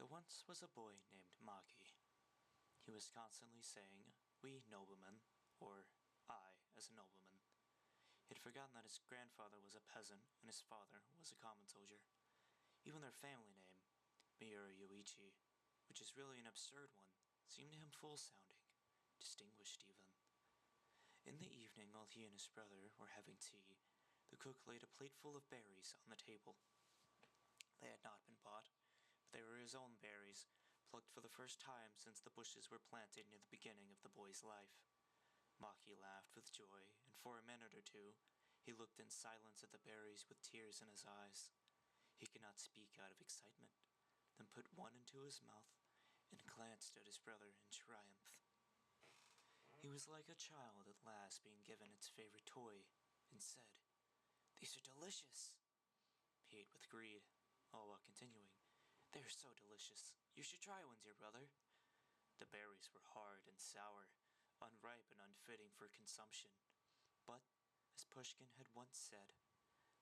There once was a boy named Maki. He was constantly saying, "We noblemen," or "I as a nobleman." He had forgotten that his grandfather was a peasant and his father was a common soldier. Even their family name, Miura Yuichi, which is really an absurd one, seemed to him full-sounding, distinguished even. In the evening, while he and his brother were having tea, the cook laid a plateful of berries on the table. They had not been bought, but they were his own berries, plucked for the first time since the bushes were planted near the beginning of the boy's life. Maki laughed with joy, and for a minute or two, he looked in silence at the berries with tears in his eyes. He could not speak out of excitement, then put one into his mouth, and glanced at his brother in triumph. He was like a child at last being given its favorite toy, and said, "These are delicious!" He ate with greed, all while continuing, "They are so delicious. You should try one, dear brother." The berries were hard and sour, unripe and unfitting for consumption. But, as Pushkin had once said,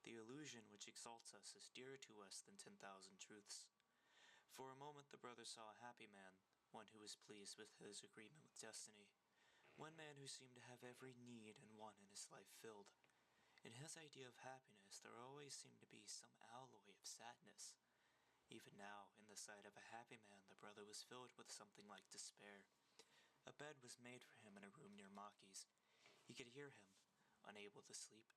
the illusion which exalts us is dearer to us than 10,000 truths. For a moment the brother saw a happy man, one who was pleased with his agreement with destiny, one man who seemed to have every need and want in his life filled. In his idea of happiness there always seemed to be some alloy of sadness. Even now, in the sight of a happy man, the brother was filled with something like despair. A bed was made for him in a room near Maki's. He could hear him, unable to sleep,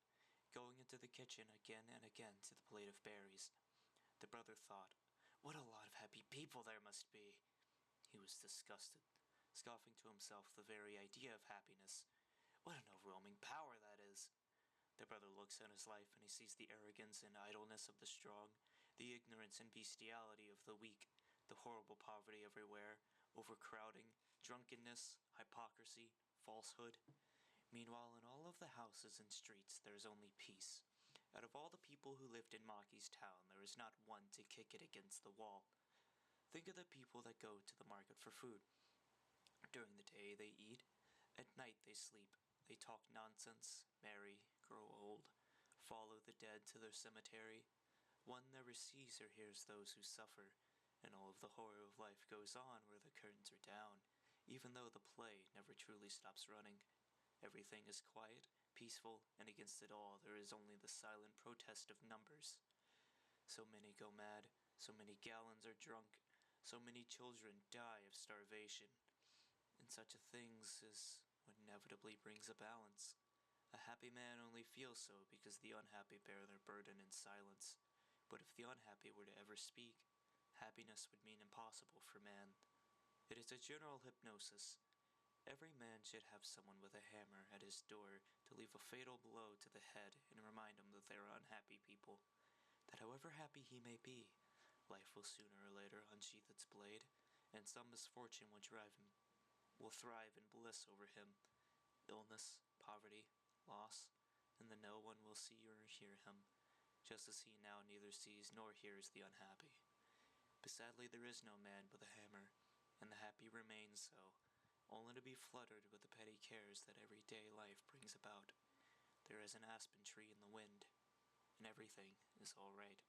going into the kitchen again and again to the plate of berries. The brother thought, "What a lot of happy people there must be!" He was disgusted, scoffing to himself the very idea of happiness. What an overwhelming power that is! The brother looks at his life and he sees the arrogance and idleness of the strong, the ignorance and bestiality of the weak, the horrible poverty everywhere, overcrowding, drunkenness, hypocrisy, falsehood. Meanwhile, in all of the houses and streets there is only peace. Out of all the people who lived in Maki's town, there is not one to kick it against the wall. Think of the people that go to the market for food. During the day they eat, at night they sleep. They talk nonsense, marry, grow old, follow the dead to their cemetery. One never sees or hears those who suffer, and all of the horror of life goes on where the curtains are down, even though the play never truly stops running. Everything is quiet, peaceful, and against it all there is only the silent protest of numbers. So many go mad, so many gallons are drunk, so many children die of starvation. And such a thing is what inevitably brings a balance. A happy man only feels so because the unhappy bear their burden in silence. But if the unhappy were to ever speak, happiness would mean impossible for man. It is a general hypnosis. Every man should have someone with a hammer at his door to leave a fatal blow to the head and remind him that they are unhappy people. That however happy he may be, life will sooner or later unsheath its blade, and some misfortune will thrive in bliss over him. Illness, poverty, loss, and then no one will see or hear him, just as he now neither sees nor hears the unhappy. But sadly there is no man with a hammer, and the happy remain so, only to be fluttered with the petty cares that everyday life brings about. There is an aspen tree in the wind, and everything is all right.